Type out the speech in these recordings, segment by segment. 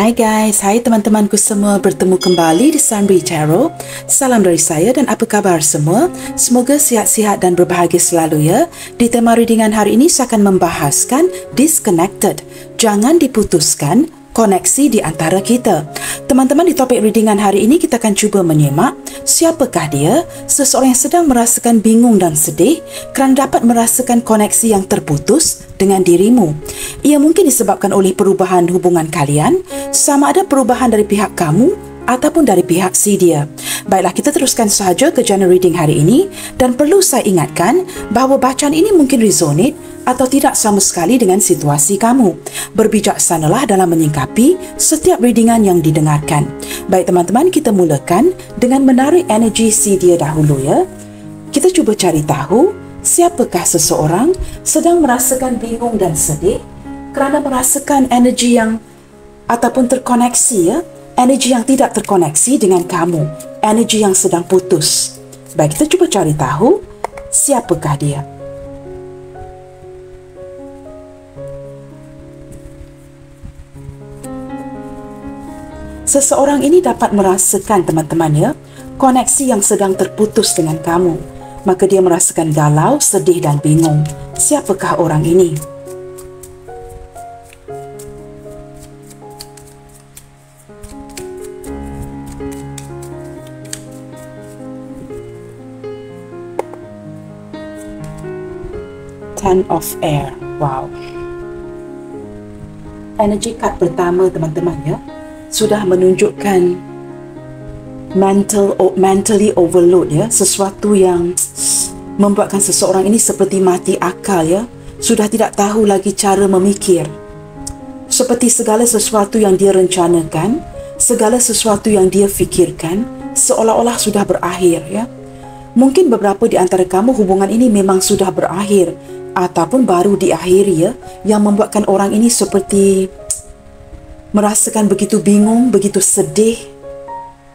Hai guys, hai teman-temanku semua, bertemu kembali di Sunberry Tarot. Salam dari saya dan apa kabar semua? Semoga sihat-sihat dan berbahagia selalu ya. Di tema readingan hari ini saya akan membahaskan disconnected. Jangan diputuskan koneksi di antara kita. Teman-teman, di topik readingan hari ini kita akan cuba menyemak siapakah dia, seseorang yang sedang merasakan bingung dan sedih kerana dapat merasakan koneksi yang terputus dengan dirimu. Ia mungkin disebabkan oleh perubahan hubungan kalian, sama ada perubahan dari pihak kamu ataupun dari pihak si dia. Baiklah, kita teruskan sahaja ke general reading hari ini dan perlu saya ingatkan bahawa bacaan ini mungkin resonate atau tidak sama sekali dengan situasi kamu. Berbijaksanalah dalam menyingkapi setiap readingan yang didengarkan. Baik teman-teman, kita mulakan dengan menarik energi si dia dahulu ya. Kita cuba cari tahu siapakah seseorang sedang merasakan bingung dan sedih kerana merasakan energi yang ataupun terkoneksi ya. Energi yang tidak terkoneksi dengan kamu, energi yang sedang putus. Baik, kita cuba cari tahu siapakah dia. Seseorang ini dapat merasakan teman-teman ya, koneksi yang sedang terputus dengan kamu. Maka dia merasakan galau, sedih dan bingung. Siapakah orang ini? Ten of Air. Wow. Energi kad pertama teman-teman ya, sudah menunjukkan mentally overload ya, sesuatu yang membuatkan seseorang ini seperti mati akal ya, sudah tidak tahu lagi cara memikir. Seperti segala sesuatu yang dia rencanakan, segala sesuatu yang dia fikirkan seolah-olah sudah berakhir ya. Mungkin beberapa di antara kamu hubungan ini memang sudah berakhir ataupun baru diakhiri ya, yang membuatkan orang ini seperti merasakan begitu bingung, begitu sedih,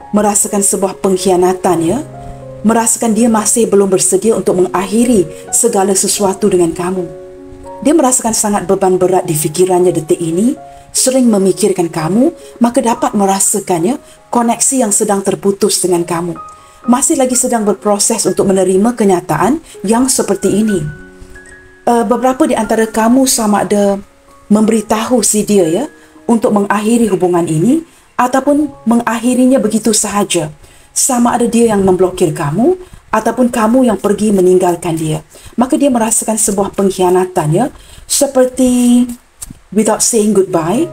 merasakan sebuah pengkhianatan ya, merasakan dia masih belum bersedia untuk mengakhiri segala sesuatu dengan kamu. Dia merasakan sangat beban berat di fikirannya detik ini, sering memikirkan kamu, maka dapat merasakannya koneksi yang sedang terputus dengan kamu. Masih lagi sedang berproses untuk menerima kenyataan yang seperti ini. Beberapa di antara kamu sama ada memberitahu si dia ya untuk mengakhiri hubungan ini ataupun mengakhirinya begitu sahaja. Sama ada dia yang memblokir kamu ataupun kamu yang pergi meninggalkan dia. Maka dia merasakan sebuah pengkhianatan ya, seperti without saying goodbye,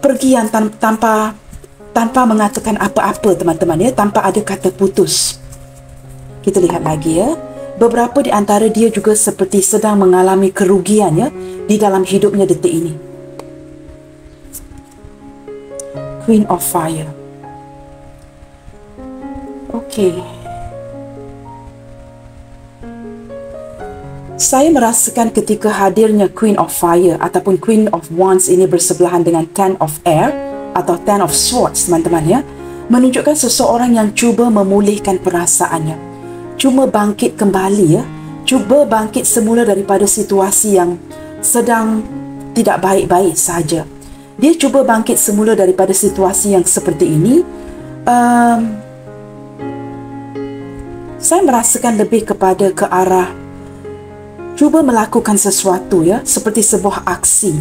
pergian tanpa mengatakan apa-apa teman-teman ya, tanpa ada kata putus. Kita lihat lagi ya. Beberapa di antara dia juga seperti sedang mengalami kerugian ya di dalam hidupnya detik ini. Queen of Fire. Okey. Saya merasakan ketika hadirnya Queen of Fire ataupun Queen of Wands ini bersebelahan dengan Ten of Air atau Ten of Swords teman-teman ya, menunjukkan seseorang yang cuba memulihkan perasaannya. Cuma bangkit kembali ya, cuba bangkit semula daripada situasi yang sedang tidak baik-baik saja. Dia cuba bangkit semula daripada situasi yang seperti ini. Saya merasakan lebih kepada ke arah cuba melakukan sesuatu ya, seperti sebuah aksi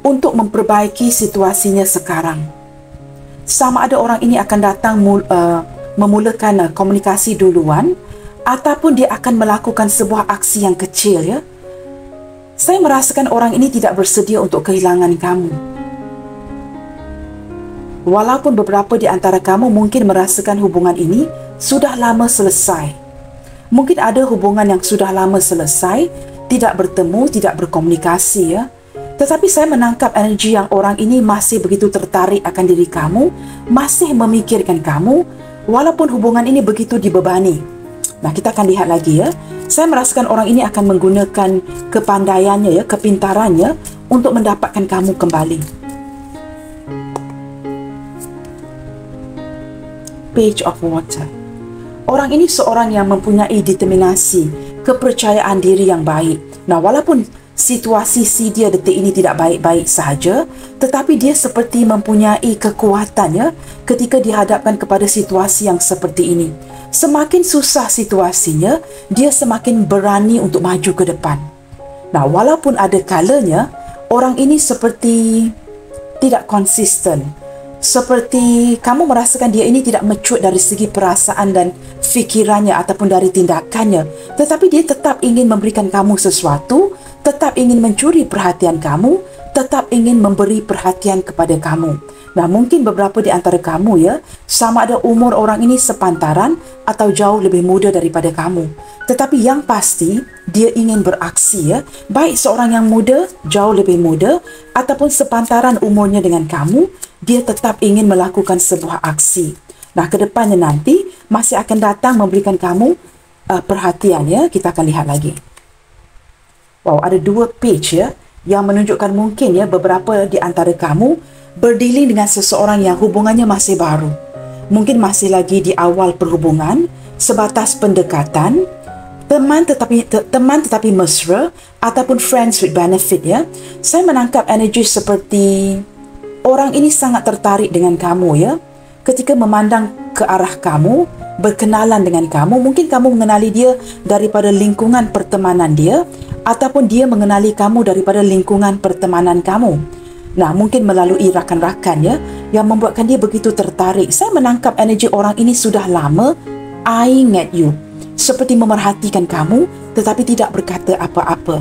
untuk memperbaiki situasinya sekarang. Sama ada orang ini akan datang memulakan komunikasi duluan ataupun dia akan melakukan sebuah aksi yang kecil ya. Saya merasakan orang ini tidak bersedia untuk kehilangan kamu. Walaupun beberapa di antara kamu mungkin merasakan hubungan ini sudah lama selesai. Mungkin ada hubungan yang sudah lama selesai, tidak bertemu, tidak berkomunikasi ya. Tetapi saya menangkap energi yang orang ini masih begitu tertarik akan diri kamu, masih memikirkan kamu, walaupun hubungan ini begitu dibebani. Nah, kita akan lihat lagi ya. Saya merasakan orang ini akan menggunakan kepandaiannya ya, kepintarannya untuk mendapatkan kamu kembali. Page of Water. Orang ini seorang yang mempunyai determinasi, kepercayaan diri yang baik. Nah, walaupun situasi si dia detik ini tidak baik-baik sahaja, tetapi dia seperti mempunyai kekuatan ya ketika dihadapkan kepada situasi yang seperti ini. Semakin susah situasinya, dia semakin berani untuk maju ke depan. Nah, walaupun ada kalanya orang ini seperti tidak konsisten, seperti kamu merasakan dia ini tidak mature dari segi perasaan dan fikirannya ataupun dari tindakannya, tetapi dia tetap ingin memberikan kamu sesuatu, tetap ingin mencuri perhatian kamu, tetap ingin memberi perhatian kepada kamu. Nah, mungkin beberapa di antara kamu ya, sama ada umur orang ini sepantaran atau jauh lebih muda daripada kamu. Tetapi yang pasti, dia ingin beraksi ya, baik seorang yang muda, jauh lebih muda, ataupun sepantaran umurnya dengan kamu, dia tetap ingin melakukan sebuah aksi. Nah, ke depannya nanti masih akan datang memberikan kamu perhatian ya. Kita akan lihat lagi. Wow, ada 2 page ya yang menunjukkan mungkin ya beberapa di antara kamu berdealing dengan seseorang yang hubungannya masih baru. Mungkin masih lagi di awal perhubungan, sebatas pendekatan, teman tetapi mesra ataupun friends with benefit ya. Saya menangkap energi seperti orang ini sangat tertarik dengan kamu ya. Ketika memandang ke arah kamu, berkenalan dengan kamu, mungkin kamu mengenali dia daripada lingkungan pertemanan dia, ataupun dia mengenali kamu daripada lingkungan pertemanan kamu. Nah, mungkin melalui rakan-rakan ya, yang membuatkan dia begitu tertarik. Saya menangkap energi orang ini sudah lama eyeing at you, seperti memerhatikan kamu, tetapi tidak berkata apa-apa.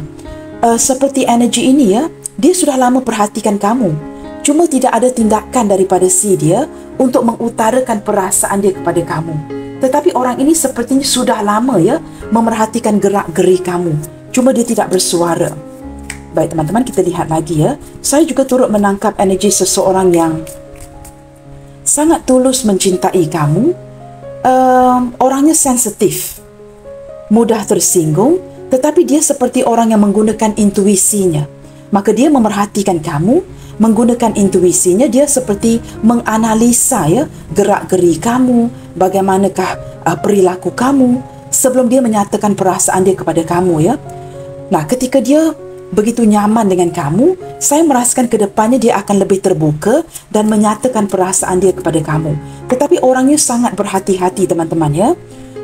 Seperti energi ini ya, dia sudah lama perhatikan kamu. Cuma tidak ada tindakan daripada si dia untuk mengutarakan perasaan dia kepada kamu. Tetapi orang ini sepertinya sudah lama ya memerhatikan gerak-geri kamu. Cuma dia tidak bersuara. Baik teman-teman, kita lihat lagi ya. Saya juga turut menangkap energi seseorang yang sangat tulus mencintai kamu. Orangnya sensitif, mudah tersinggung, tetapi dia seperti orang yang menggunakan intuisinya. Maka dia memerhatikan kamu, menggunakan intuisinya, dia seperti menganalisa ya gerak-geri kamu, bagaimanakah perilaku kamu sebelum dia menyatakan perasaan dia kepada kamu ya. Nah, ketika dia begitu nyaman dengan kamu, saya merasakan ke depannya dia akan lebih terbuka dan menyatakan perasaan dia kepada kamu. Tetapi orangnya sangat berhati-hati teman-teman ya.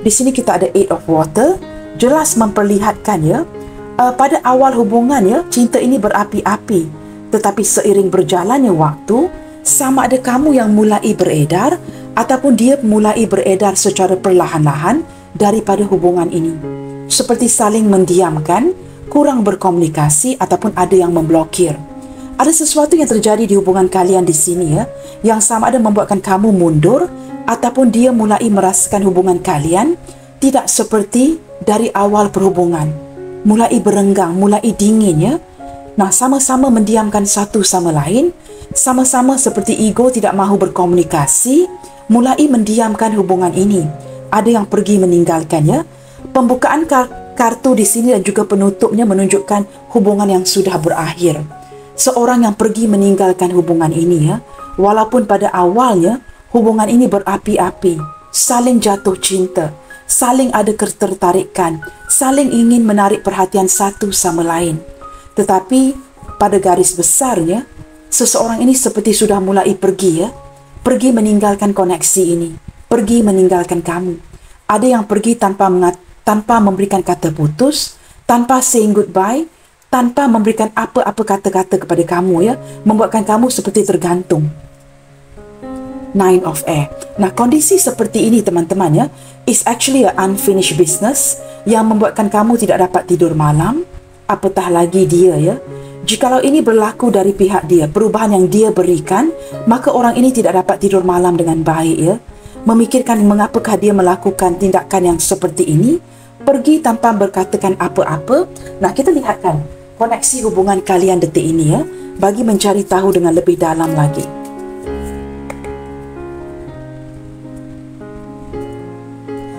Di sini kita ada 8 of water, jelas memperlihatkan ya, pada awal hubungan ya, cinta ini berapi-api. Tetapi seiring berjalannya waktu, sama ada kamu yang mulai beredar ataupun dia mulai beredar secara perlahan-lahan daripada hubungan ini. Seperti saling mendiamkan, kurang berkomunikasi ataupun ada yang memblokir. Ada sesuatu yang terjadi di hubungan kalian di sini ya, yang sama ada membuatkan kamu mundur ataupun dia mulai merasakan hubungan kalian tidak seperti dari awal perhubungan. Mulai berenggang, mulai dingin ya. Nah, sama-sama mendiamkan satu sama lain, sama-sama seperti ego tidak mahu berkomunikasi, mulai mendiamkan hubungan ini. Ada yang pergi meninggalkannya. Pembukaan kartu di sini dan juga penutupnya menunjukkan hubungan yang sudah berakhir. Seorang yang pergi meninggalkan hubungan ini ya, walaupun pada awalnya hubungan ini berapi-api, saling jatuh cinta, saling ada ketertarikan, saling ingin menarik perhatian satu sama lain. Tetapi pada garis besarnya, seseorang ini seperti sudah mulai pergi ya, pergi meninggalkan koneksi ini, pergi meninggalkan kamu. Ada yang pergi tanpa memberikan kata putus, tanpa saying goodbye, tanpa memberikan apa-apa kata-kata kepada kamu ya, membuatkan kamu seperti tergantung. 9 of air. Nah, kondisi seperti ini teman-teman ya, is actually a unfinished business yang membuatkan kamu tidak dapat tidur malam, apatah lagi dia ya. Jikalau ini berlaku dari pihak dia, perubahan yang dia berikan, maka orang ini tidak dapat tidur malam dengan baik ya. Memikirkan mengapakah dia melakukan tindakan yang seperti ini, pergi tanpa berkatakan apa-apa. Nah, kita lihatkan koneksi hubungan kalian detik ini ya, bagi mencari tahu dengan lebih dalam lagi.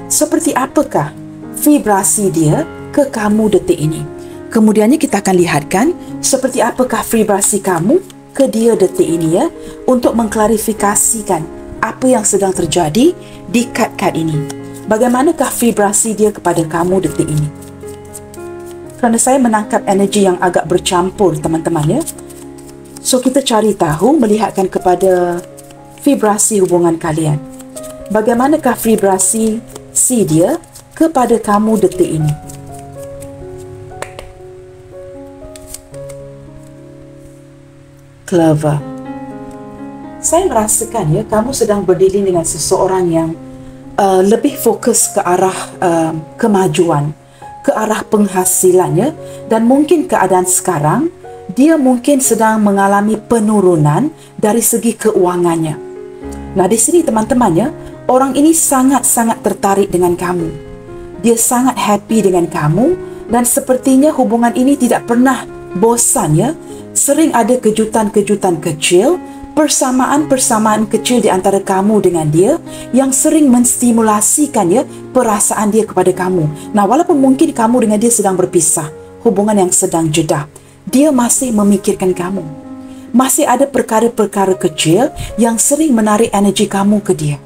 Seperti apakah vibrasi dia ke kamu detik ini? Kemudiannya kita akan lihatkan seperti apakah vibrasi kamu ke dia detik ini ya, untuk mengklarifikasikan apa yang sedang terjadi di kad-kad ini. Bagaimanakah vibrasi dia kepada kamu detik ini? Kerana saya menangkap energi yang agak bercampur, teman-teman ya. So, kita cari tahu, melihatkan kepada vibrasi hubungan kalian. Bagaimanakah vibrasi si dia kepada kamu detik ini? Clover. Saya merasakan ya, kamu sedang berdiri dengan seseorang yang lebih fokus ke arah kemajuan, ke arah penghasilannya, dan mungkin keadaan sekarang dia mungkin sedang mengalami penurunan dari segi keuangannya. Nah, di sini teman-teman ya, orang ini sangat-sangat tertarik dengan kamu. Dia sangat happy dengan kamu dan sepertinya hubungan ini tidak pernah bosan ya. Sering ada kejutan-kejutan kecil, persamaan-persamaan kecil di antara kamu dengan dia yang sering menstimulasikan ya perasaan dia kepada kamu. Nah, walaupun mungkin kamu dengan dia sedang berpisah, hubungan yang sedang jeda, dia masih memikirkan kamu. Masih ada perkara-perkara kecil yang sering menarik energi kamu ke dia.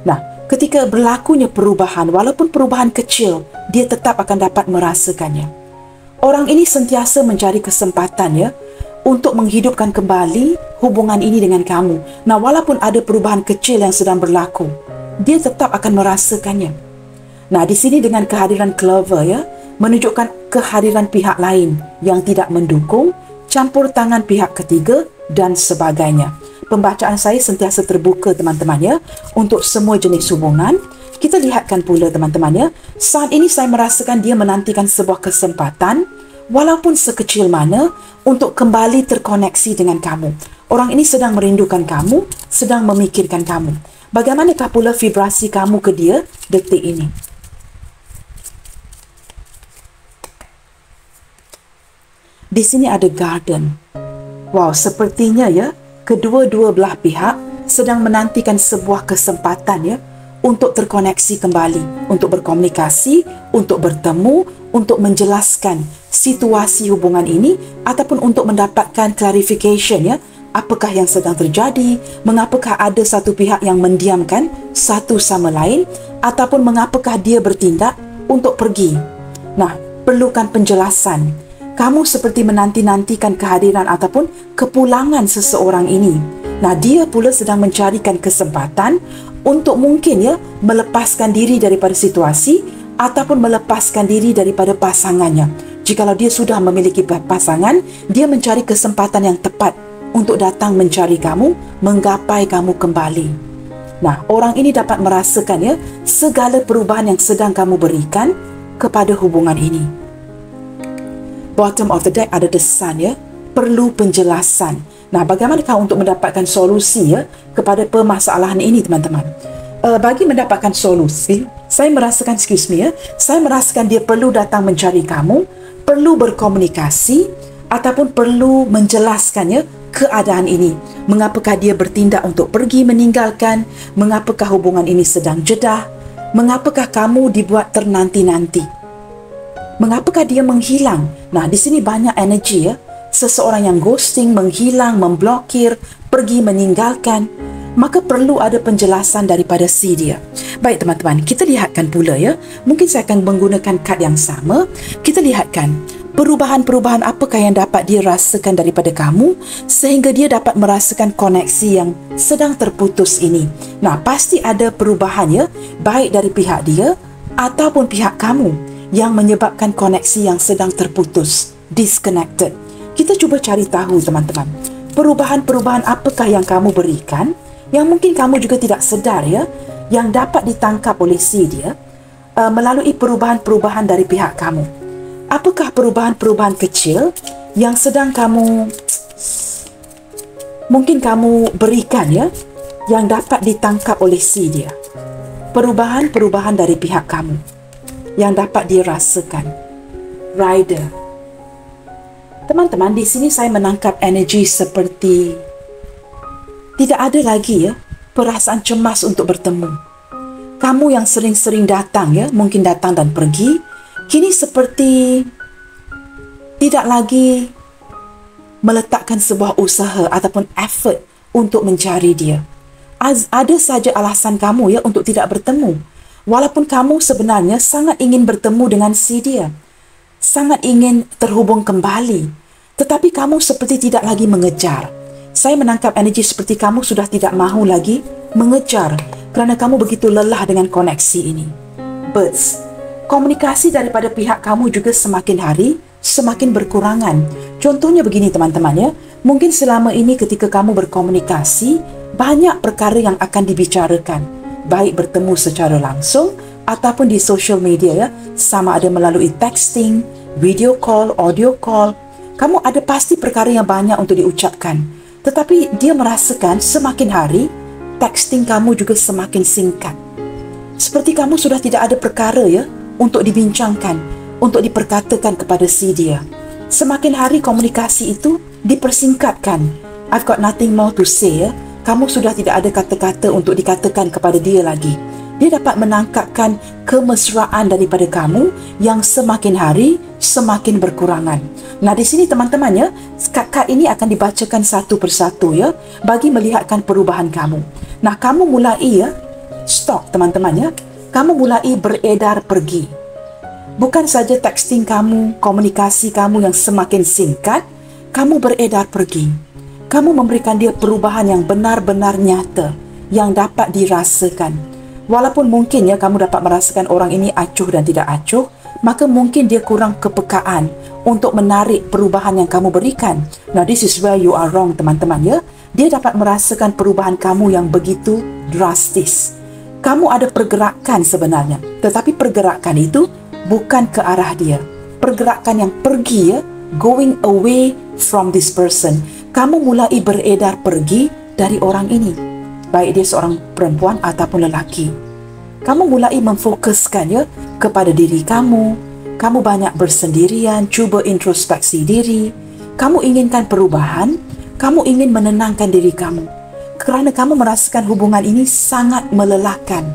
Nah, ketika berlakunya perubahan, walaupun perubahan kecil, dia tetap akan dapat merasakannya. Orang ini sentiasa mencari kesempatan ya untuk menghidupkan kembali hubungan ini dengan kamu. Nah, walaupun ada perubahan kecil yang sedang berlaku, dia tetap akan merasakannya. Nah, di sini dengan kehadiran Clover ya, menunjukkan kehadiran pihak lain yang tidak mendukung, campur tangan pihak ketiga dan sebagainya. Pembacaan saya sentiasa terbuka teman-teman ya, untuk semua jenis hubungan. Kita lihatkan pula teman-teman ya, saat ini saya merasakan dia menantikan sebuah kesempatan, walaupun sekecil mana, untuk kembali terkoneksi dengan kamu. Orang ini sedang merindukan kamu, sedang memikirkan kamu. Bagaimanakah pula vibrasi kamu ke dia detik ini? Di sini ada garden. Wow, sepertinya ya, kedua-dua belah pihak sedang menantikan sebuah kesempatan ya, untuk terkoneksi kembali, untuk berkomunikasi, untuk bertemu, untuk menjelaskan situasi hubungan ini, ataupun untuk mendapatkan clarification ya, apakah yang sedang terjadi, mengapakah ada satu pihak yang mendiamkan satu sama lain, ataupun mengapakah dia bertindak untuk pergi. Nah, perlukan penjelasan. Kamu seperti menanti-nantikan kehadiran ataupun kepulangan seseorang ini. Nah, dia pula sedang mencarikan kesempatan untuk mungkin ya melepaskan diri daripada situasi ataupun melepaskan diri daripada pasangannya. Jikalau dia sudah memiliki pasangan, dia mencari kesempatan yang tepat untuk datang mencari kamu, menggapai kamu kembali. Nah, orang ini dapat merasakan ya segala perubahan yang sedang kamu berikan kepada hubungan ini. Bottom of the deck ada the sun ya, perlu penjelasan. Nah, bagaimanakah untuk mendapatkan solusi ya kepada permasalahan ini teman-teman? Bagi mendapatkan solusi, saya merasakan, saya merasakan dia perlu datang mencari kamu, perlu berkomunikasi ataupun perlu menjelaskan ya keadaan ini. Mengapakah dia bertindak untuk pergi meninggalkan? Mengapakah hubungan ini sedang jedah? Mengapakah kamu dibuat ternanti-nanti? Mengapakah dia menghilang? Nah, di sini banyak energi ya. Seseorang yang ghosting, menghilang, memblokir, pergi meninggalkan. Maka perlu ada penjelasan daripada si dia. Baik teman-teman, kita lihatkan pula ya. Mungkin saya akan menggunakan kad yang sama. Kita lihatkan perubahan-perubahan apakah yang dapat dia rasakan daripada kamu sehingga dia dapat merasakan koneksi yang sedang terputus ini. Nah, pasti ada perubahan ya, baik dari pihak dia ataupun pihak kamu yang menyebabkan koneksi yang sedang terputus, disconnected. Kita cuba cari tahu teman-teman, perubahan-perubahan apakah yang kamu berikan, yang mungkin kamu juga tidak sedar ya, yang dapat ditangkap oleh si dia melalui perubahan-perubahan dari pihak kamu. Apakah perubahan-perubahan kecil yang sedang mungkin kamu berikan ya, yang dapat ditangkap oleh si dia? Perubahan-perubahan dari pihak kamu yang dapat dirasakan. Rider. Teman-teman, di sini saya menangkap energi seperti tidak ada lagi ya perasaan cemas untuk bertemu. Kamu yang sering-sering datang ya, mungkin datang dan pergi, kini seperti tidak lagi meletakkan sebuah usaha ataupun effort untuk mencari dia. Ada saja alasan kamu ya untuk tidak bertemu. Walaupun kamu sebenarnya sangat ingin bertemu dengan si dia. sangat ingin terhubung kembali, tetapi kamu seperti tidak lagi mengejar. Saya menangkap energi seperti kamu sudah tidak mahu lagi mengejar kerana kamu begitu lelah dengan koneksi ini. Birds, komunikasi daripada pihak kamu juga semakin hari semakin berkurangan. Contohnya begini teman-teman ya, mungkin selama ini ketika kamu berkomunikasi, banyak perkara yang akan dibicarakan, baik bertemu secara langsung ataupun di social media ya, sama ada melalui texting, video call, audio call. Kamu ada pasti perkara yang banyak untuk diucapkan. Tetapi dia merasakan semakin hari, texting kamu juga semakin singkat. Seperti kamu sudah tidak ada perkara ya untuk dibincangkan, untuk diperkatakan kepada si dia. Semakin hari komunikasi itu dipersingkatkan. I've got nothing more to say ya. Kamu sudah tidak ada kata-kata untuk dikatakan kepada dia lagi. Dia dapat menangkapkan kemesraan daripada kamu yang semakin hari semakin berkurangan. Nah, di sini teman-teman ya, kad ini akan dibacakan satu persatu ya, bagi melihatkan perubahan kamu. Nah, kamu mulai ya, stop teman-teman ya, kamu mulai beredar pergi. Bukan saja texting kamu, komunikasi kamu yang semakin singkat, kamu beredar pergi. Kamu memberikan dia perubahan yang benar-benar nyata, yang dapat dirasakan. Walaupun mungkin ya kamu dapat merasakan orang ini acuh dan tidak acuh, maka mungkin dia kurang kepekaan untuk menarik perubahan yang kamu berikan. Now, this is where you are wrong teman-teman ya. Dia dapat merasakan perubahan kamu yang begitu drastis. Kamu ada pergerakan sebenarnya, tetapi pergerakan itu bukan ke arah dia. Pergerakan yang pergi ya, going away from this person. Kamu mulai beredar pergi dari orang ini, baik dia seorang perempuan ataupun lelaki. Kamu mulai memfokuskan ya kepada diri kamu. Kamu banyak bersendirian, cuba introspeksi diri. Kamu inginkan perubahan. Kamu ingin menenangkan diri kamu. Kerana kamu merasakan hubungan ini sangat melelahkan.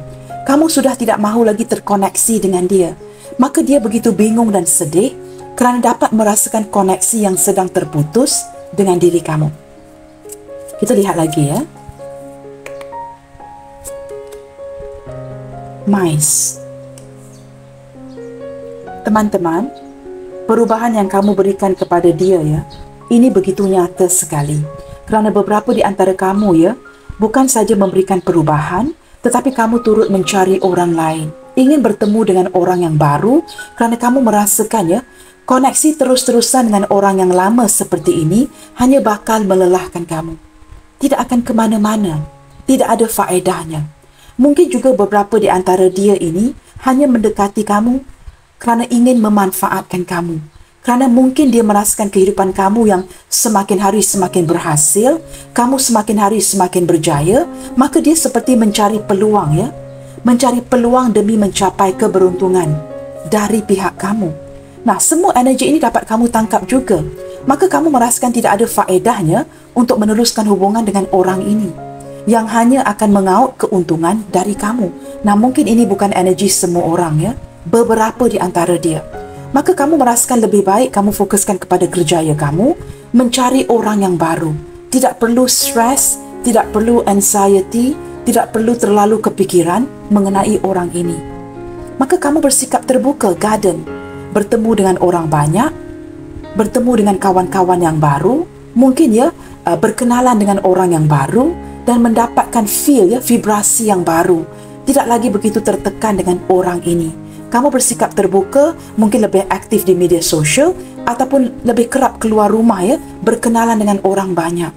Kamu sudah tidak mahu lagi terkoneksi dengan dia. Maka dia begitu bingung dan sedih kerana dapat merasakan koneksi yang sedang terputus dengan diri kamu. Kita lihat lagi ya. Mice. Teman-teman, perubahan yang kamu berikan kepada dia ya, ini begitu nyata sekali. Kerana beberapa di antara kamu ya, bukan saja memberikan perubahan, tetapi kamu turut mencari orang lain. Ingin bertemu dengan orang yang baru, kerana kamu merasakan ya, koneksi terus-terusan dengan orang yang lama seperti ini hanya bakal melelahkan kamu. Tidak akan ke mana-mana, tidak ada faedahnya. Mungkin juga beberapa di antara dia ini hanya mendekati kamu kerana ingin memanfaatkan kamu. Kerana mungkin dia merasakan kehidupan kamu yang semakin hari semakin berhasil, kamu semakin hari semakin berjaya, maka dia seperti mencari peluang ya. Mencari peluang demi mencapai keberuntungan dari pihak kamu. Nah, semua energi ini dapat kamu tangkap juga. Maka kamu merasakan tidak ada faedahnya untuk meneruskan hubungan dengan orang ini, yang hanya akan mengaut keuntungan dari kamu. Nah, mungkin ini bukan energi semua orang ya, beberapa di antara dia. Maka kamu merasakan lebih baik kamu fokuskan kepada kerjaya kamu, mencari orang yang baru. Tidak perlu stres, tidak perlu anxiety, tidak perlu terlalu kepikiran mengenai orang ini. Maka kamu bersikap terbuka, garden, bertemu dengan orang banyak, bertemu dengan kawan-kawan yang baru, mungkin ya berkenalan dengan orang yang baru, dan mendapatkan feel ya, vibrasi yang baru. Tidak lagi begitu tertekan dengan orang ini. Kamu bersikap terbuka, mungkin lebih aktif di media sosial ataupun lebih kerap keluar rumah ya, berkenalan dengan orang banyak.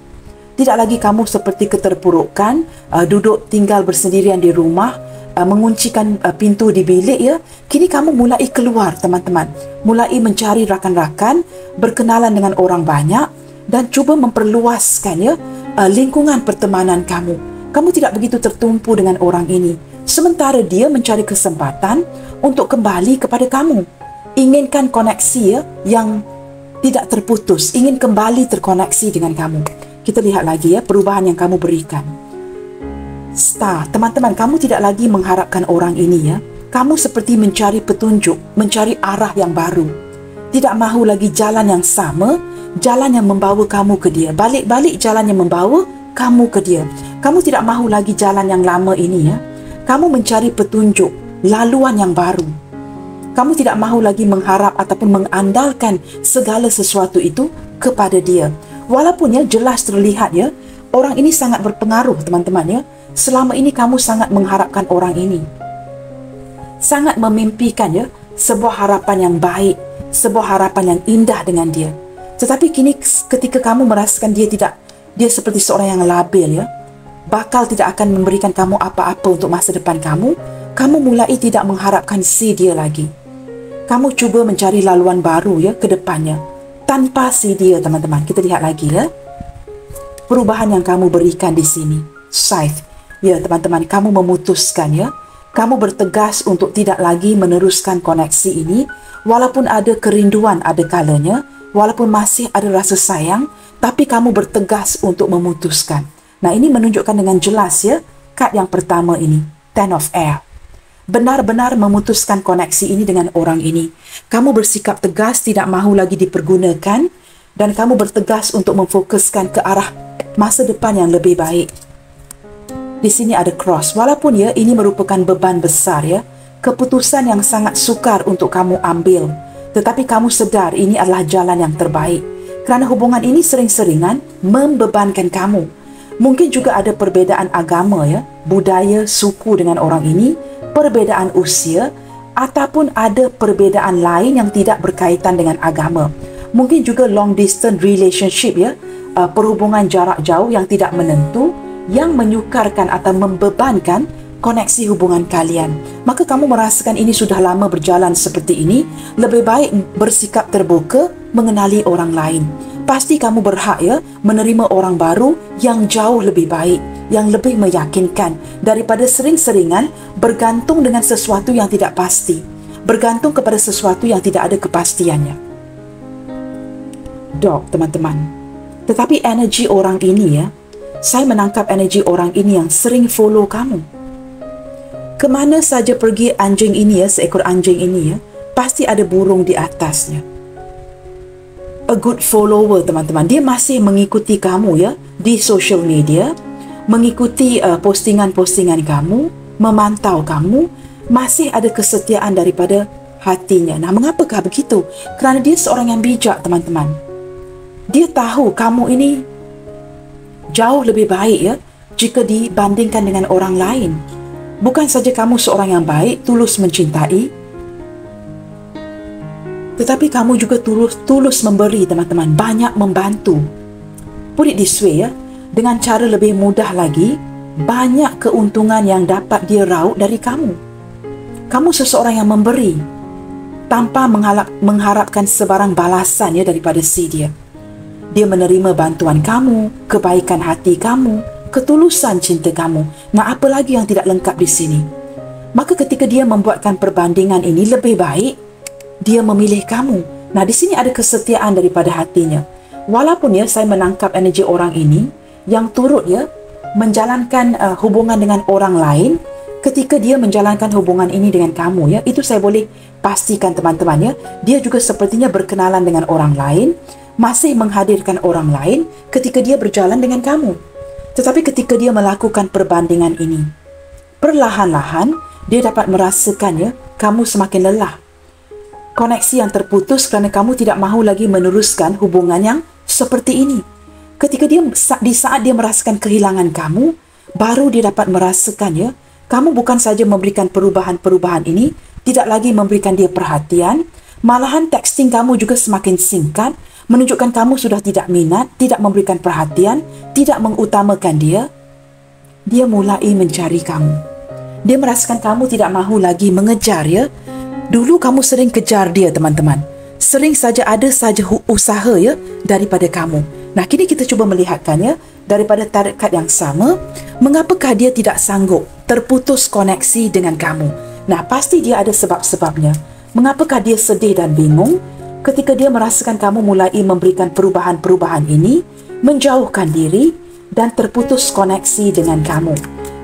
Tidak lagi kamu seperti keterpurukan, duduk tinggal bersendirian di rumah, menguncikan pintu di bilik ya. Kini kamu mulai keluar teman-teman, mulai mencari rakan-rakan, berkenalan dengan orang banyak dan cuba memperluaskan ya lingkungan pertemanan kamu. Kamu tidak begitu tertumpu dengan orang ini. Sementara dia mencari kesempatan untuk kembali kepada kamu. Inginkan koneksi ya, yang tidak terputus. Ingin kembali terkoneksi dengan kamu. Kita lihat lagi ya perubahan yang kamu berikan. Star, teman-teman, kamu tidak lagi mengharapkan orang ini ya. Kamu seperti mencari petunjuk, mencari arah yang baru. Tidak mahu lagi jalan yang sama, jalan yang membawa kamu ke dia. Balik-balik jalan yang membawa kamu ke dia. Kamu tidak mahu lagi jalan yang lama ini ya. Kamu mencari petunjuk, laluan yang baru. Kamu tidak mahu lagi mengharap ataupun mengandalkan segala sesuatu itu kepada dia. Walaupun ya jelas terlihat ya, orang ini sangat berpengaruh teman-teman ya. Selama ini kamu sangat mengharapkan orang ini. Sangat memimpikan ya, sebuah harapan yang baik, sebuah harapan yang indah dengan dia. Tetapi kini ketika kamu merasakan dia seperti seorang yang labil ya, bakal tidak akan memberikan kamu apa-apa untuk masa depan kamu mulai tidak mengharapkan si dia lagi. Kamu cuba mencari laluan baru ya ke depannya tanpa si dia, teman-teman. Kita lihat lagi ya. Perubahan yang kamu berikan di sini. Scythe. Ya, teman-teman, kamu memutuskan ya. Kamu bertegas untuk tidak lagi meneruskan koneksi ini walaupun ada kerinduan ada kalanya, walaupun masih ada rasa sayang, tapi kamu bertegas untuk memutuskan. Nah, ini menunjukkan dengan jelas ya, kad yang pertama ini, Ten of Air. Benar-benar memutuskan koneksi ini dengan orang ini. Kamu bersikap tegas, tidak mahu lagi dipergunakan, dan kamu bertegas untuk memfokuskan ke arah masa depan yang lebih baik. Di sini ada cross. Walaupun ya ini merupakan beban besar ya, keputusan yang sangat sukar untuk kamu ambil, tetapi kamu sedar ini adalah jalan yang terbaik. Kerana hubungan ini sering-seringan membebankan kamu. Mungkin juga ada perbezaan agama ya, budaya, suku dengan orang ini, perbezaan usia, ataupun ada perbezaan lain yang tidak berkaitan dengan agama. Mungkin juga long distance relationship ya, perhubungan jarak jauh yang tidak menentu, yang menyukarkan atau membebankan koneksi hubungan kalian. Maka kamu merasakan ini sudah lama berjalan seperti ini, lebih baik bersikap terbuka mengenali orang lain. Pasti kamu berhak ya menerima orang baru yang jauh lebih baik, yang lebih meyakinkan daripada sering-seringan bergantung dengan sesuatu yang tidak pasti, bergantung kepada sesuatu yang tidak ada kepastiannya. Dog, teman-teman. Tetapi energi orang ini ya, saya menangkap energi orang ini yang sering follow kamu. Kemana saja pergi anjing ini ya, seekor anjing ini ya, pasti ada burung di atasnya. A good follower, teman-teman. Dia masih mengikuti kamu ya di social media, mengikuti postingan-postingan kamu, memantau kamu, masih ada kesetiaan daripada hatinya. Nah, mengapakah begitu? Kerana dia seorang yang bijak, teman-teman. Dia tahu kamu ini jauh lebih baik ya jika dibandingkan dengan orang lain. Bukan saja kamu seorang yang baik, tulus mencintai, tetapi kamu juga tulus memberi, teman-teman, banyak membantu. Put it this way ya, dengan cara lebih mudah lagi, banyak keuntungan yang dapat dia raup dari kamu. Kamu seseorang yang memberi tanpa mengharapkan sebarang balasan ya daripada si dia. Dia menerima bantuan kamu, kebaikan hati kamu, ketulusan cinta kamu. Nah, apa lagi yang tidak lengkap di sini? Maka ketika dia membuatkan perbandingan ini lebih baik, dia memilih kamu. Nah, di sini ada kesetiaan daripada hatinya. Walaupun ya saya menangkap energi orang ini yang turut ya menjalankan hubungan dengan orang lain, ketika dia menjalankan hubungan ini dengan kamu ya, itu saya boleh pastikan, teman-teman ya, dia juga sepertinya berkenalan dengan orang lain, masih menghadirkan orang lain ketika dia berjalan dengan kamu. Tetapi ketika dia melakukan perbandingan ini, perlahan-lahan dia dapat merasakan ya kamu semakin lelah. Koneksi yang terputus kerana kamu tidak mahu lagi meneruskan hubungan yang seperti ini. Ketika di saat dia merasakan kehilangan kamu, baru dia dapat merasakan ya, kamu bukan saja memberikan perubahan-perubahan ini, tidak lagi memberikan dia perhatian, malahan texting kamu juga semakin singkat, menunjukkan kamu sudah tidak minat, tidak memberikan perhatian, tidak mengutamakan dia. Dia mulai mencari kamu. Dia merasakan kamu tidak mahu lagi mengejar ya. Dulu kamu sering kejar dia, teman-teman. Sering saja ada saja usaha ya daripada kamu. Nah, kini kita cuba melihatkannya daripada tarekat yang sama. Mengapakah dia tidak sanggup terputus koneksi dengan kamu? Nah, pasti dia ada sebab-sebabnya. Mengapakah dia sedih dan bingung ketika dia merasakan kamu mulai memberikan perubahan-perubahan ini, menjauhkan diri dan terputus koneksi dengan kamu?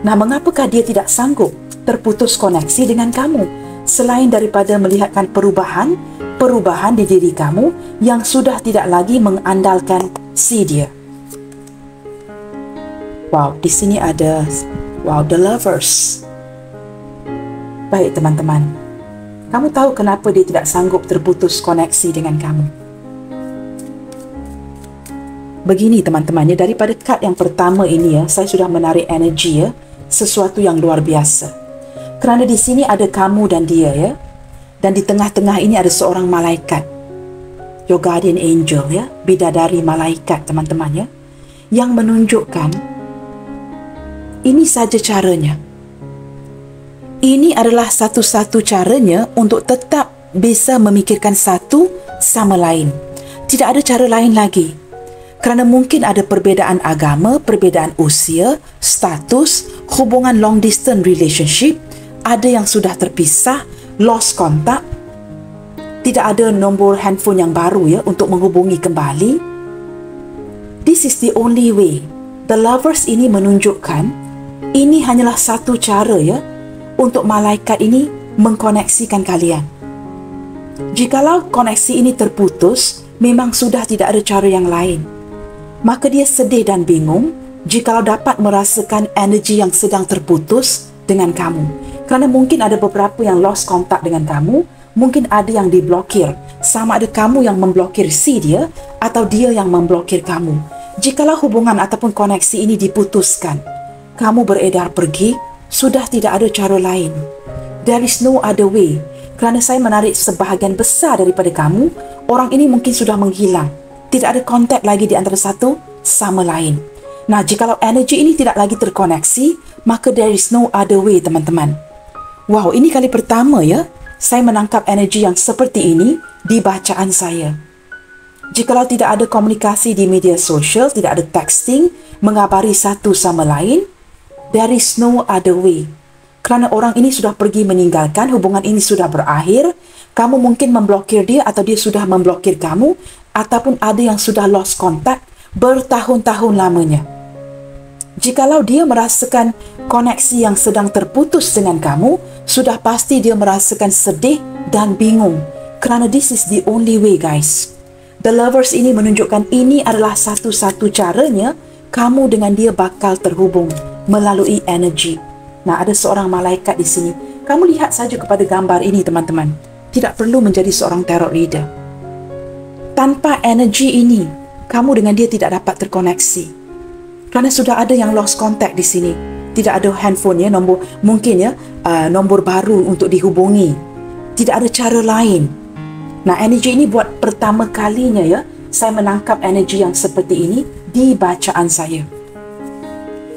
Nah, mengapakah dia tidak sanggup terputus koneksi dengan kamu? Selain daripada melihatkan perubahan di diri kamu yang sudah tidak lagi mengandalkan si dia. Wow, di sini ada the lovers. Baik, teman-teman. Kamu tahu kenapa dia tidak sanggup terputus koneksi dengan kamu? Begini teman-teman, ya, daripada kad yang pertama ini ya, saya sudah menarik energi ya, sesuatu yang luar biasa. Kerana di sini ada kamu dan dia ya. Dan di tengah-tengah ini ada seorang malaikat. Your guardian angel ya, bidadari malaikat teman-teman ya. Yang menunjukkan ini saja caranya. Ini adalah satu-satu caranya untuk tetap bisa memikirkan satu sama lain. Tidak ada cara lain lagi. Kerana mungkin ada perbezaan agama, perbezaan usia, status, hubungan long distance relationship, ada yang sudah terpisah, lost contact, tidak ada nombor handphone yang baru ya untuk menghubungi kembali. This is the only way. The lovers ini menunjukkan ini hanyalah satu cara ya untuk malaikat ini mengkoneksikan kalian. Jikalau koneksi ini terputus, memang sudah tidak ada cara yang lain. Maka dia sedih dan bingung jikalau dapat merasakan energi yang sedang terputus dengan kamu. Kerana mungkin ada beberapa yang lost contact dengan kamu, mungkin ada yang diblokir. Sama ada kamu yang memblokir si dia atau dia yang memblokir kamu. Jikalau hubungan ataupun koneksi ini diputuskan, kamu beredar pergi, sudah tidak ada cara lain. There is no other way. Kerana saya menarik sebahagian besar daripada kamu, orang ini mungkin sudah menghilang. Tidak ada kontak lagi di antara satu sama lain. Nah, jikalau energi ini tidak lagi terkoneksi, maka there is no other way, teman-teman. Wow, ini kali pertama ya, saya menangkap energi yang seperti ini di bacaan saya. Jikalau tidak ada komunikasi di media sosial, tidak ada texting, mengabari satu sama lain, there is no other way. Kerana orang ini sudah pergi meninggalkan, hubungan ini sudah berakhir, kamu mungkin memblokir dia atau dia sudah memblokir kamu, ataupun ada yang sudah lost contact bertahun-tahun lamanya. Jikalau dia merasakan koneksi yang sedang terputus dengan kamu, sudah pasti dia merasakan sedih dan bingung. Kerana this is the only way, guys. The lovers ini menunjukkan ini adalah satu-satu caranya kamu dengan dia bakal terhubung melalui energi. Nah, ada seorang malaikat di sini. Kamu lihat saja kepada gambar ini, teman-teman. Tidak perlu menjadi seorang tarot reader. Tanpa energi ini, kamu dengan dia tidak dapat terkoneksi. Kerana sudah ada yang lost contact di sini. Tidak ada handphone ya, nombor mungkin ya, nombor baru untuk dihubungi. Tidak ada cara lain. Nah, energi ini buat pertama kalinya ya, saya menangkap energi yang seperti ini di bacaan saya.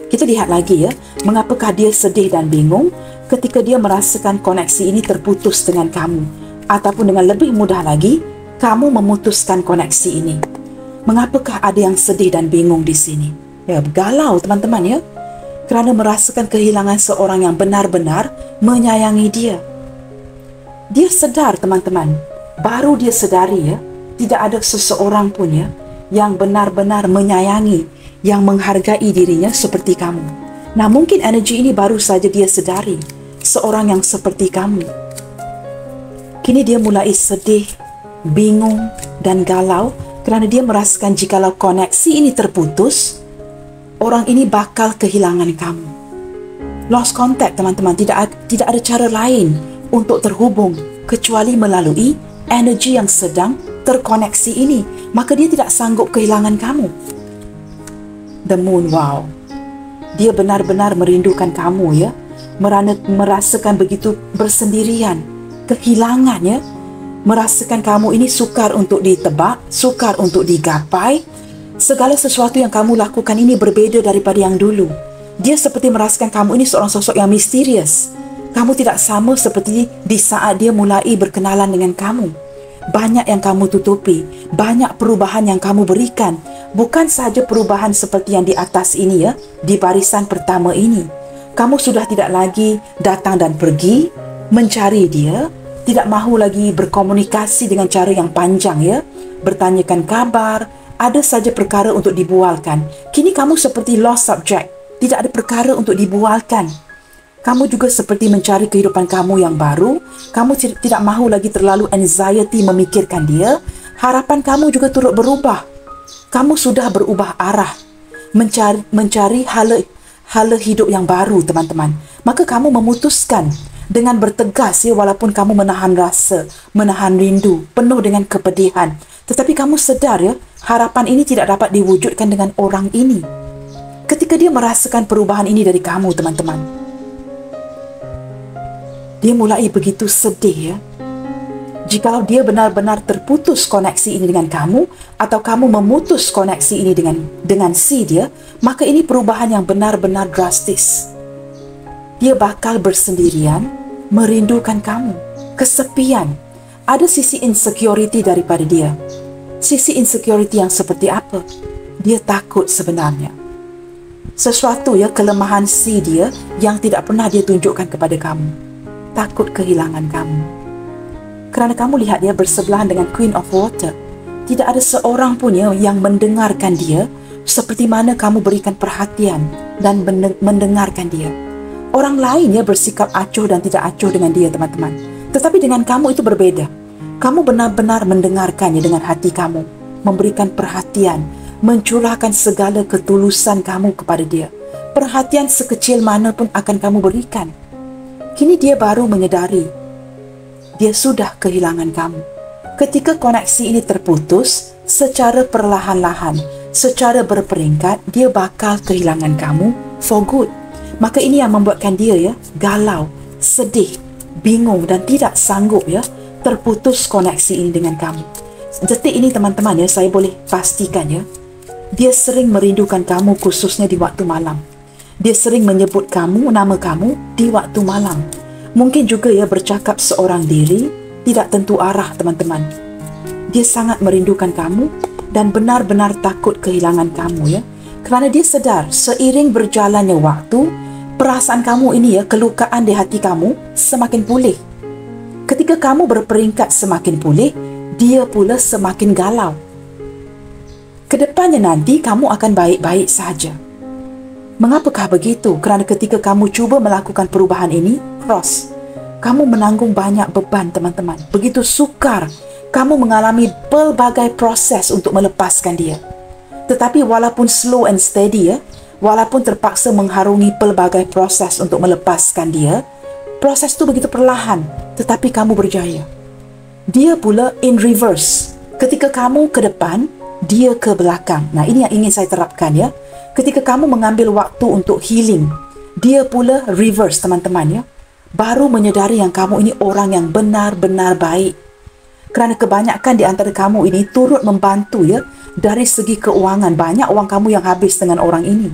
Kita lihat lagi ya, mengapakah dia sedih dan bingung ketika dia merasakan koneksi ini terputus dengan kamu. Ataupun dengan lebih mudah lagi, kamu memutuskan koneksi ini. Mengapakah ada yang sedih dan bingung di sini? Ya, galau teman-teman ya. Kerana merasakan kehilangan seorang yang benar-benar menyayangi dia. Dia sedar teman-teman, baru dia sedari ya, tidak ada seseorang pun ya yang benar-benar menyayangi, yang menghargai dirinya seperti kamu. Nah, mungkin energi ini baru saja dia sedari, seorang yang seperti kamu. Kini dia mulai sedih, bingung dan galau kerana dia merasakan jikalau koneksi ini terputus, orang ini bakal kehilangan kamu. Lost contact teman-teman, tidak ada cara lain untuk terhubung kecuali melalui energi yang sedang terkoneksi ini. Maka dia tidak sanggup kehilangan kamu. The moon, wow. Dia benar-benar merindukan kamu ya. Merasakan begitu bersendirian, kehilangan ya. Merasakan kamu ini sukar untuk ditebak, sukar untuk digapai. Segala sesuatu yang kamu lakukan ini berbeza daripada yang dulu. Dia seperti merasakan kamu ini seorang sosok yang misterius. Kamu tidak sama seperti di saat dia mulai berkenalan dengan kamu. Banyak yang kamu tutupi, banyak perubahan yang kamu berikan. Bukan sahaja perubahan seperti yang di atas ini ya, di barisan pertama ini. Kamu sudah tidak lagi datang dan pergi, mencari dia, tidak mahu lagi berkomunikasi dengan cara yang panjang ya, bertanyakan kabar, ada saja perkara untuk dibualkan. Kini kamu seperti lost subject, tidak ada perkara untuk dibualkan. Kamu juga seperti mencari kehidupan kamu yang baru. Kamu tidak mahu lagi terlalu anxiety memikirkan dia. Harapan kamu juga turut berubah. Kamu sudah berubah arah, mencari hala hidup yang baru, teman-teman. Maka kamu memutuskan dengan bertegas ya, walaupun kamu menahan rasa, menahan rindu, penuh dengan kepedihan. Tetapi kamu sedar ya, harapan ini tidak dapat diwujudkan dengan orang ini. Ketika dia merasakan perubahan ini dari kamu, teman-teman, dia mulai begitu sedih ya. Jikalau dia benar-benar terputus koneksi ini dengan kamu, atau kamu memutus koneksi ini dengan si dia, maka ini perubahan yang benar-benar drastis. Dia bakal bersendirian, merindukan kamu, kesepian. Ada sisi insecurity daripada dia. Sisi insecurity yang seperti apa? Dia takut sebenarnya. Sesuatu ya, kelemahan si dia yang tidak pernah dia tunjukkan kepada kamu. Takut kehilangan kamu. Kerana kamu lihat dia bersebelahan dengan Queen of Water. Tidak ada seorang pun ya yang mendengarkan dia seperti mana kamu berikan perhatian dan mendengarkan dia. Orang lain ya bersikap acuh dan tidak acuh dengan dia, teman-teman. Tetapi dengan kamu itu berbeda. Kamu benar-benar mendengarkannya dengan hati kamu, memberikan perhatian, mencurahkan segala ketulusan kamu kepada dia. Perhatian sekecil mana pun akan kamu berikan. Kini dia baru menyadari dia sudah kehilangan kamu. Ketika koneksi ini terputus, secara perlahan-lahan, secara berperingkat, dia bakal kehilangan kamu for good. Maka ini yang membuatkan dia ya galau, sedih, bingung dan tidak sanggup ya terputus koneksi ini dengan kamu. Detik ini teman-teman ya, saya boleh pastikan ya, dia sering merindukan kamu khususnya di waktu malam. Dia sering menyebut kamu, nama kamu di waktu malam. Mungkin juga ya bercakap seorang diri, tidak tentu arah, teman-teman. Dia sangat merindukan kamu dan benar-benar takut kehilangan kamu ya. Kerana dia sedar seiring berjalannya waktu, perasaan kamu ini ya, kelukaan di hati kamu semakin pulih. Ketika kamu berperingkat semakin pulih, dia pula semakin galau. Kedepannya nanti kamu akan baik-baik saja. Mengapakah begitu? Kerana ketika kamu cuba melakukan perubahan ini, kamu menanggung banyak beban, teman-teman. Begitu sukar, kamu mengalami pelbagai proses untuk melepaskan dia. Tetapi walaupun slow and steady ya, walaupun terpaksa mengharungi pelbagai proses untuk melepaskan dia, proses itu begitu perlahan, tetapi kamu berjaya. Dia pula in reverse. Ketika kamu ke depan, dia ke belakang. Nah, ini yang ingin saya terapkan ya. Ketika kamu mengambil waktu untuk healing, dia pula reverse, teman-teman ya. Baru menyadari yang kamu ini orang yang benar-benar baik. Kerana kebanyakan di antara kamu ini turut membantu ya dari segi keuangan. Banyak wang kamu yang habis dengan orang ini.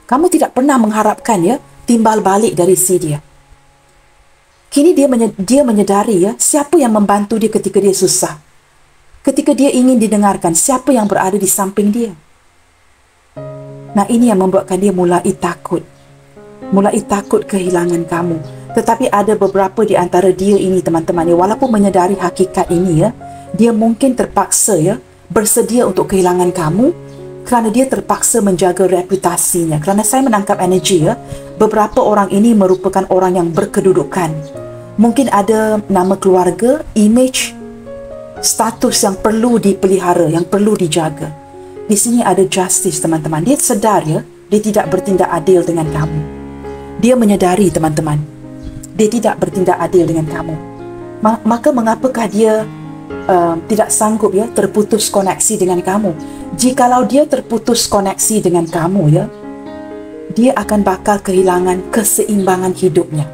Kamu tidak pernah mengharapkan ya timbal balik dari si dia. Kini dia menyadari ya siapa yang membantu dia ketika dia susah. Ketika dia ingin didengarkan, siapa yang berada di samping dia. Nah, ini yang membuatkan dia mulai takut. Mulai takut kehilangan kamu. Tetapi ada beberapa di antara dia ini, teman-teman ya, walaupun menyadari hakikat ini ya, dia mungkin terpaksa ya bersedia untuk kehilangan kamu kerana dia terpaksa menjaga reputasinya. Kerana saya menangkap energi ya, beberapa orang ini merupakan orang yang berkedudukan. Mungkin ada nama keluarga, image, status yang perlu dipelihara, yang perlu dijaga. Di sini ada justice, teman-teman. Dia sedar ya, dia tidak bertindak adil dengan kamu. Dia menyadari, teman-teman, dia tidak bertindak adil dengan kamu. Maka mengapakah dia tidak sanggup ya terputus koneksi dengan kamu? Jikalau dia terputus koneksi dengan kamu ya, dia akan bakal kehilangan keseimbangan hidupnya.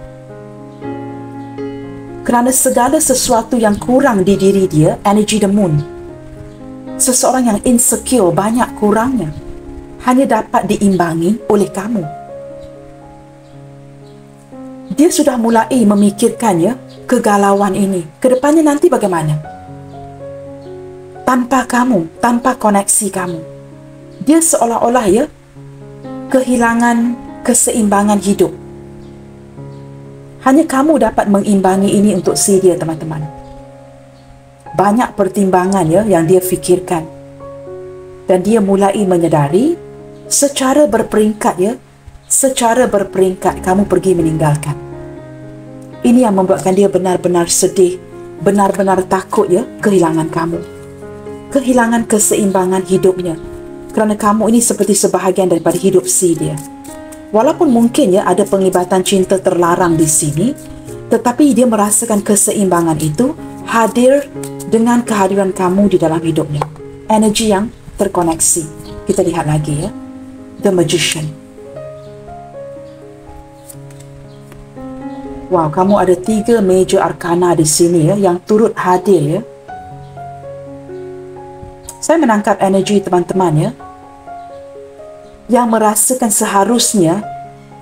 Kerana segala sesuatu yang kurang di diri dia, energy the moon. Seseorang yang insecure, banyak kurangnya, hanya dapat diimbangi oleh kamu. Dia sudah mulai memikirkan ya kegalauan ini. Kedepannya nanti bagaimana? Tanpa kamu, tanpa koneksi kamu. Dia seolah-olah ya kehilangan keseimbangan hidup. Hanya kamu dapat mengimbangi ini untuk si dia, teman-teman. Banyak pertimbangan ya yang dia fikirkan. Dan dia mulai menyadari secara berperingkat ya, secara berperingkat kamu pergi meninggalkan. Ini yang membuatkan dia benar-benar sedih, benar-benar takut ya kehilangan kamu. Kehilangan keseimbangan hidupnya. Kerana kamu ini seperti sebahagian daripada hidup si dia. Walaupun mungkin ya ada penglibatan cinta terlarang di sini, tetapi dia merasakan keseimbangan itu hadir dengan kehadiran kamu di dalam hidupnya. Energi yang terkoneksi. Kita lihat lagi ya. The Magician. Wow, kamu ada 3 major arcana di sini ya, yang turut hadir ya. Saya menangkap energi teman-teman ya, yang merasakan seharusnya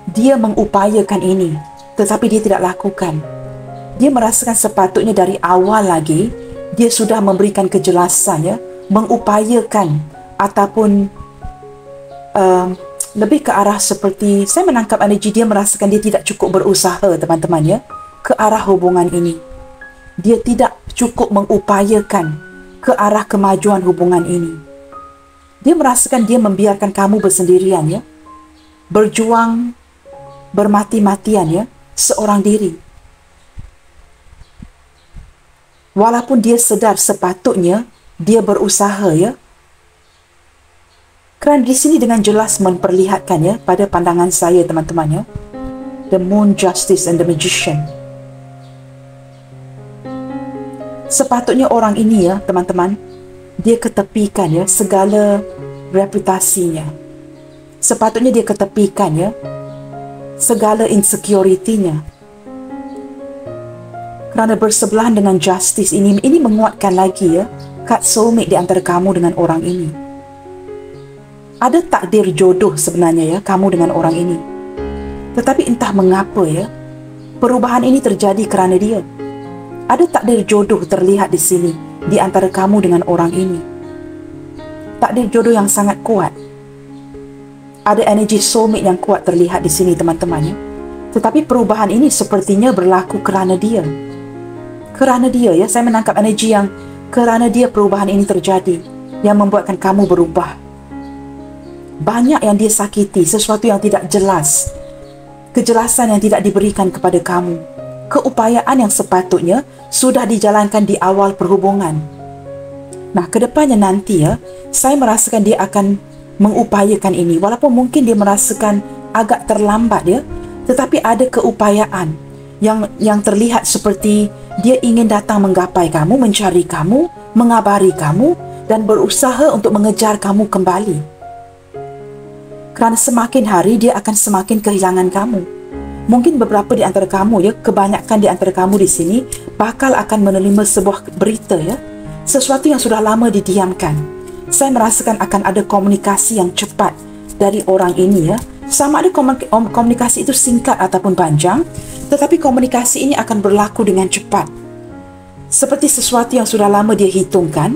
dia mengupayakan ini, tetapi dia tidak lakukan. Dia merasakan sepatutnya dari awal lagi, dia sudah memberikan kejelasan ya, mengupayakan ataupun lebih ke arah seperti, saya menangkap energi dia merasakan dia tidak cukup berusaha teman-teman ya, ke arah hubungan ini. Dia tidak cukup mengupayakan ke arah kemajuan hubungan ini. Dia merasakan dia membiarkan kamu bersendirian ya, berjuang bermati-matian ya, seorang diri. Walaupun dia sedar sepatutnya dia berusaha ya, kerana di sini dengan jelas memperlihatkan ya, pada pandangan saya teman-teman ya, the Moon, Justice and the Magician. Sepatutnya orang ini ya teman-teman, dia ketepikan ya segala reputasinya. Sepatutnya dia ketepikan ya segala insecurity-nya. Kerana bersebelahan dengan justice ini menguatkan lagi ya kad soulmate di antara kamu dengan orang ini. Ada takdir jodoh sebenarnya ya kamu dengan orang ini. Tetapi entah mengapa ya, perubahan ini terjadi kerana dia. Ada takdir jodoh terlihat di sini di antara kamu dengan orang ini. Takdir jodoh yang sangat kuat. Ada energi soulmate yang kuat terlihat di sini teman-teman ya. Tetapi perubahan ini sepertinya berlaku kerana dia. Kerana dia ya, saya menangkap energi yang kerana dia perubahan ini terjadi, yang membuatkan kamu berubah. Banyak yang dia sakiti, sesuatu yang tidak jelas, kejelasan yang tidak diberikan kepada kamu, keupayaan yang sepatutnya sudah dijalankan di awal perhubungan. Nah, kedepannya nanti ya, saya merasakan dia akan mengupayakan ini, walaupun mungkin dia merasakan agak terlambat ya, tetapi ada keupayaan yang terlihat seperti dia ingin datang menggapai kamu, mencari kamu, mengabari kamu, dan berusaha untuk mengejar kamu kembali. Kerana semakin hari dia akan semakin kehilangan kamu. Mungkin beberapa di antara kamu ya, kebanyakan di antara kamu di sini bakal akan menerima sebuah berita ya, sesuatu yang sudah lama didiamkan. Saya merasakan akan ada komunikasi yang cepat dari orang ini ya. Sama ada komunikasi itu singkat ataupun panjang, tetapi komunikasi ini akan berlaku dengan cepat. Seperti sesuatu yang sudah lama dia hitungkan,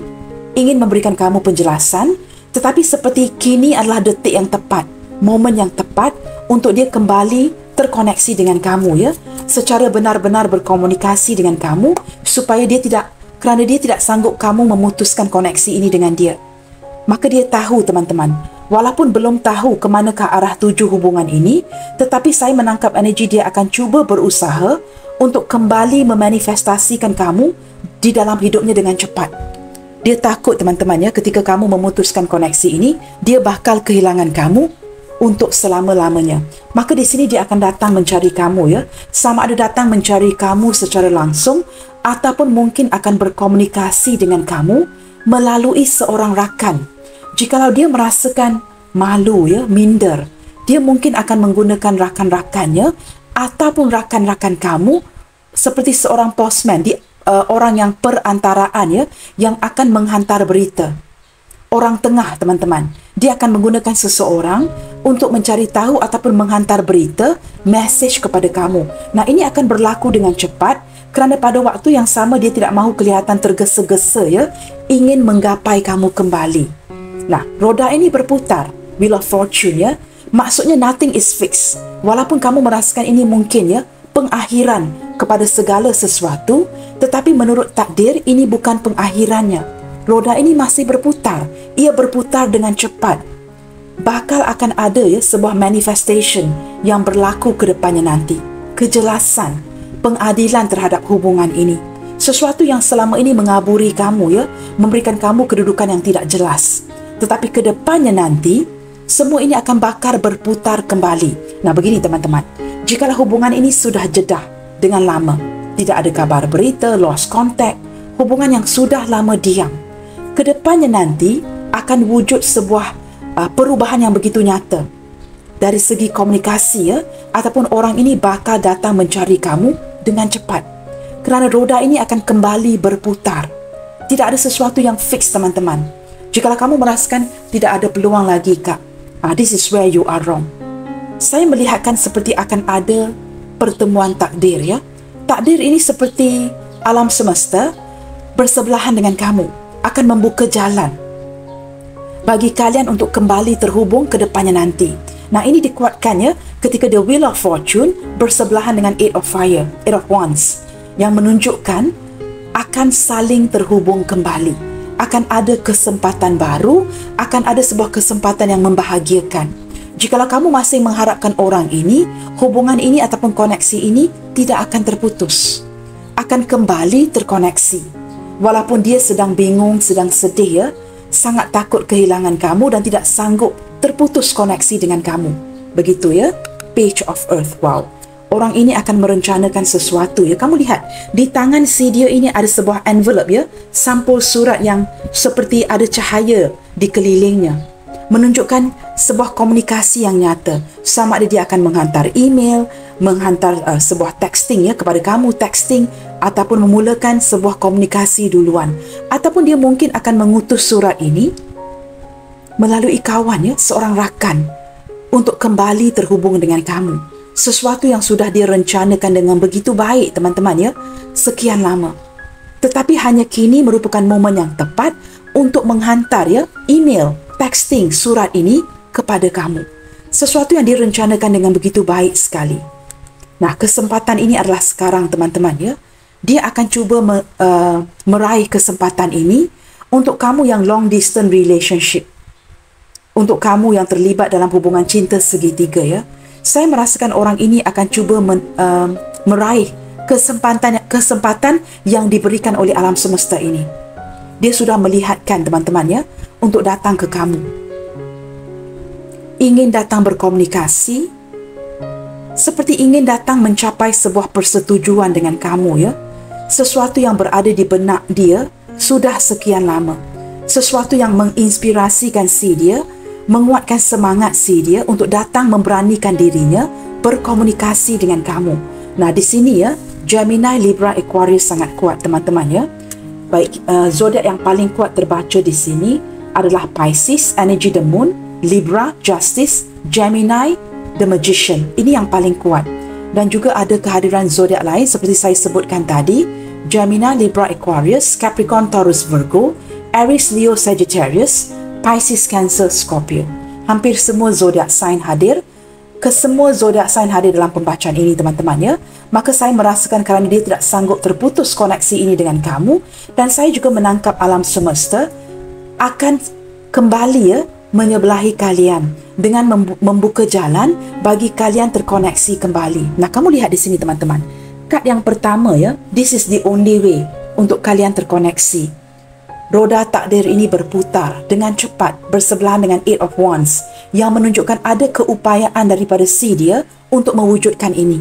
ingin memberikan kamu penjelasan, tetapi seperti kini adalah detik yang tepat, momen yang tepat untuk dia kembali terkoneksi dengan kamu ya, secara benar-benar berkomunikasi dengan kamu, supaya dia tidak, kerana dia tidak sanggup kamu memutuskan koneksi ini dengan dia. Maka dia tahu teman-teman, walaupun belum tahu ke manakah arah tuju hubungan ini, tetapi saya menangkap energi dia akan cuba berusaha untuk kembali memanifestasikan kamu di dalam hidupnya dengan cepat. Dia takut teman-teman ya, ketika kamu memutuskan koneksi ini, dia bakal kehilangan kamu untuk selama-lamanya. Maka di sini dia akan datang mencari kamu ya. Sama ada datang mencari kamu secara langsung, ataupun mungkin akan berkomunikasi dengan kamu melalui seorang rakan. Jikalau dia merasakan malu ya, minder, dia mungkin akan menggunakan rakan-rakannya ataupun rakan-rakan kamu seperti seorang postman, orang yang perantaraan ya, yang akan menghantar berita. Orang tengah teman-teman, dia akan menggunakan seseorang untuk mencari tahu ataupun menghantar berita, message kepada kamu. Nah, ini akan berlaku dengan cepat kerana pada waktu yang sama dia tidak mahu kelihatan tergesa-gesa ya, ingin menggapai kamu kembali. Nah, roda ini berputar, Wheel of Fortune ya, maksudnya nothing is fixed. Walaupun kamu merasakan ini mungkin ya pengakhiran kepada segala sesuatu, tetapi menurut takdir ini bukan pengakhirannya. Roda ini masih berputar. Ia berputar dengan cepat. Bakal akan ada ya sebuah manifestation yang berlaku ke depannya nanti. Kejelasan, pengadilan terhadap hubungan ini. Sesuatu yang selama ini mengaburi kamu ya, memberikan kamu kedudukan yang tidak jelas. Tetapi ke depannya nanti semua ini akan bakal berputar kembali. Nah, begini teman-teman, jikalau hubungan ini sudah jedah dengan lama, tidak ada kabar berita, lost contact, hubungan yang sudah lama diam, kedepannya nanti akan wujud sebuah perubahan yang begitu nyata dari segi komunikasi ya, ataupun orang ini bakal datang mencari kamu dengan cepat kerana roda ini akan kembali berputar. Tidak ada sesuatu yang fix teman-teman. Jikalau kamu merasakan tidak ada peluang lagi kak, this is where you are wrong. Saya melihatkan seperti akan ada pertemuan takdir ya. Takdir ini seperti alam semesta bersebelahan dengan kamu, akan membuka jalan bagi kalian untuk kembali terhubung ke depannya nanti. Nah, ini dikuatkan ya ketika the Wheel of Fortune bersebelahan dengan Eight of Fire, Eight of Wands, yang menunjukkan akan saling terhubung kembali. Akan ada kesempatan baru, akan ada sebuah kesempatan yang membahagiakan. Jikalau kamu masih mengharapkan orang ini, hubungan ini ataupun koneksi ini tidak akan terputus. Akan kembali terkoneksi. Walaupun dia sedang bingung, sedang sedih ya, sangat takut kehilangan kamu dan tidak sanggup terputus koneksi dengan kamu. Begitu ya, Page of Earth. Wow. Orang ini akan merencanakan sesuatu ya. Kamu lihat, di tangan si dia ini ada sebuah envelope ya, sampul surat yang seperti ada cahaya di kelilingnya, menunjukkan sebuah komunikasi yang nyata. Sama ada dia akan menghantar email, menghantar sebuah texting ya kepada kamu, texting, ataupun memulakan sebuah komunikasi duluan, ataupun dia mungkin akan mengutus surat ini melalui kawan ya, seorang rakan, untuk kembali terhubung dengan kamu. Sesuatu yang sudah direncanakan dengan begitu baik teman-teman ya, sekian lama. Tetapi hanya kini merupakan momen yang tepat untuk menghantar ya email, texting, surat ini kepada kamu. Sesuatu yang direncanakan dengan begitu baik sekali. Nah, kesempatan ini adalah sekarang teman-teman ya. Dia akan cuba meraih kesempatan ini untuk kamu yang long distance relationship. Untuk kamu yang terlibat dalam hubungan cinta segitiga ya. Saya merasakan orang ini akan cuba meraih kesempatan yang diberikan oleh alam semesta ini. Dia sudah melihatkan teman-teman ya, untuk datang ke kamu. Ingin datang berkomunikasi, seperti ingin datang mencapai sebuah persetujuan dengan kamu ya. Sesuatu yang berada di benak dia sudah sekian lama. Sesuatu yang menginspirasikan si dia, menguatkan semangat si dia untuk datang memberanikan dirinya berkomunikasi dengan kamu. Nah, di sini ya, Gemini, Libra, Aquarius sangat kuat teman-teman ya. Baik, zodiak yang paling kuat terbaca di sini adalah Pisces, energy the moon, Libra, Justice, Gemini, the Magician. Ini yang paling kuat. Dan juga ada kehadiran zodiak lain seperti saya sebutkan tadi, Gemini, Libra, Aquarius, Capricorn, Taurus, Virgo, Aries, Leo, Sagittarius, Pisces, Cancer, Scorpio. Hampir semua zodiak sign hadir. Kesemua zodiak sign hadir dalam pembacaan ini teman-teman ya. Maka saya merasakan kerana dia tidak sanggup terputus koneksi ini dengan kamu, dan saya juga menangkap alam semesta akan kembali ya menyebelahi kalian dengan membuka jalan bagi kalian terkoneksi kembali. Nah, kamu lihat di sini teman-teman. Kad yang pertama ya, this is the only way untuk kalian terkoneksi. Roda takdir ini berputar dengan cepat bersebelahan dengan Eight of Wands yang menunjukkan ada keupayaan daripada si dia untuk mewujudkan ini.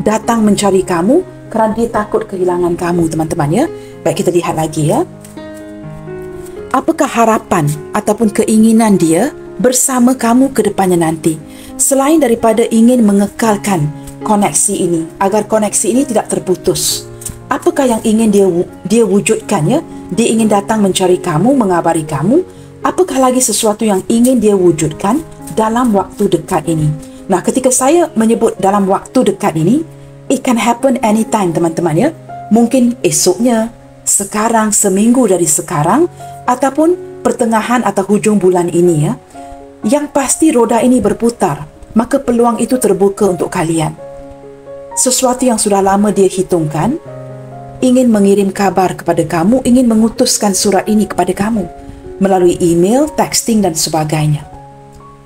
Datang mencari kamu kerana dia takut kehilangan kamu teman-teman ya. Baik, kita lihat lagi ya. Apakah harapan ataupun keinginan dia bersama kamu ke depannya nanti? Selain daripada ingin mengekalkan koneksi ini agar koneksi ini tidak terputus. Apakah yang ingin dia wujudkan ya? Dia ingin datang mencari kamu, mengabari kamu. Apakah lagi sesuatu yang ingin dia wujudkan dalam waktu dekat ini? Nah, ketika saya menyebut dalam waktu dekat ini, it can happen anytime teman-teman ya. Mungkin esoknya, sekarang, seminggu dari sekarang, ataupun pertengahan atau hujung bulan ini ya. Yang pasti roda ini berputar, maka peluang itu terbuka untuk kalian. Sesuatu yang sudah lama dia hitungkan, ingin mengirim kabar kepada kamu, ingin mengutuskan surat ini kepada kamu melalui email, texting dan sebagainya.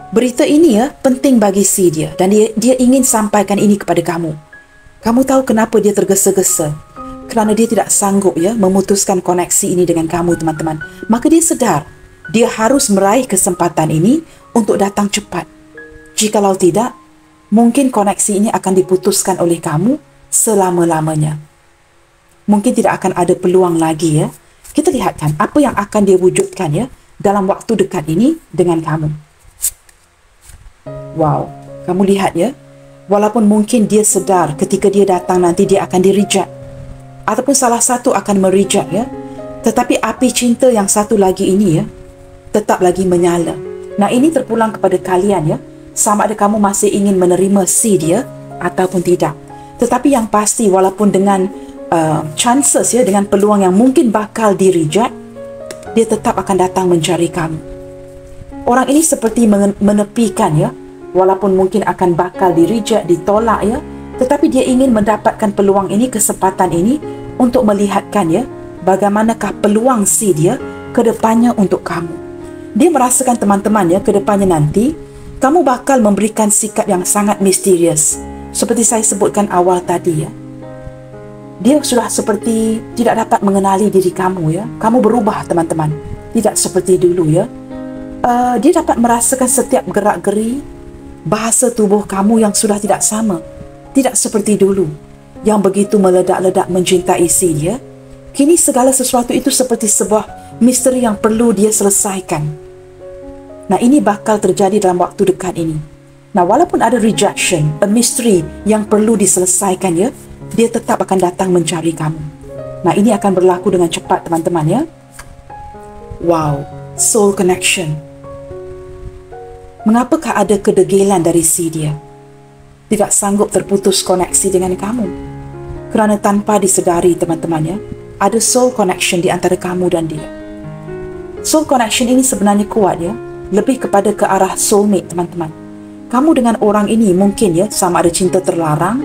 Berita ini ya penting bagi si dia dan dia ingin sampaikan ini kepada kamu. Kamu tahu kenapa dia tergesa-gesa? Kerana dia tidak sanggup ya memutuskan koneksi ini dengan kamu teman-teman. Maka dia sedar dia harus meraih kesempatan ini untuk datang cepat. Jikalau tidak, mungkin koneksi ini akan diputuskan oleh kamu selama-lamanya. Mungkin tidak akan ada peluang lagi ya. Kita lihatkan apa yang akan dia wujudkan ya dalam waktu dekat ini dengan kamu. Wow, kamu lihat ya. Walaupun mungkin dia sedar ketika dia datang nanti dia akan di-reject. Ataupun salah satu akan me-reject ya. Tetapi api cinta yang satu lagi ini ya, tetap lagi menyala. Nah, ini terpulang kepada kalian ya. Sama ada kamu masih ingin menerima si dia ataupun tidak. Tetapi yang pasti walaupun dengan chances ya, dengan peluang yang mungkin bakal di-reject, dia tetap akan datang mencari kamu. Orang ini seperti menepikan ya, walaupun mungkin akan bakal di-reject, ditolak ya, tetapi dia ingin mendapatkan peluang ini, kesempatan ini untuk melihatkan ya, bagaimanakah peluang si dia ke depannya untuk kamu. Dia merasakan teman-teman ya, ke depannya nanti kamu bakal memberikan sikap yang sangat misterius. Seperti saya sebutkan awal tadi ya. Dia sudah seperti tidak dapat mengenali diri kamu ya. Kamu berubah teman-teman. Tidak seperti dulu ya. Dia dapat merasakan setiap gerak-geri bahasa tubuh kamu yang sudah tidak sama. Tidak seperti dulu yang begitu meledak-ledak mencintai si dia. Kini segala sesuatu itu seperti sebuah misteri yang perlu dia selesaikan. Nah, ini bakal terjadi dalam waktu dekat ini. Nah, walaupun ada rejection, a mystery yang perlu diselesaikan ya, dia tetap akan datang mencari kamu. Nah, ini akan berlaku dengan cepat teman-teman ya. Wow, soul connection. Mengapakah ada kedegilan dari si dia? Tidak sanggup terputus koneksi dengan kamu. Kerana tanpa disedari teman-teman ya, ada soul connection di antara kamu dan dia. Soul connection ini sebenarnya kuat ya. Lebih kepada ke arah soulmate teman-teman. Kamu dengan orang ini mungkin ya sama ada cinta terlarang,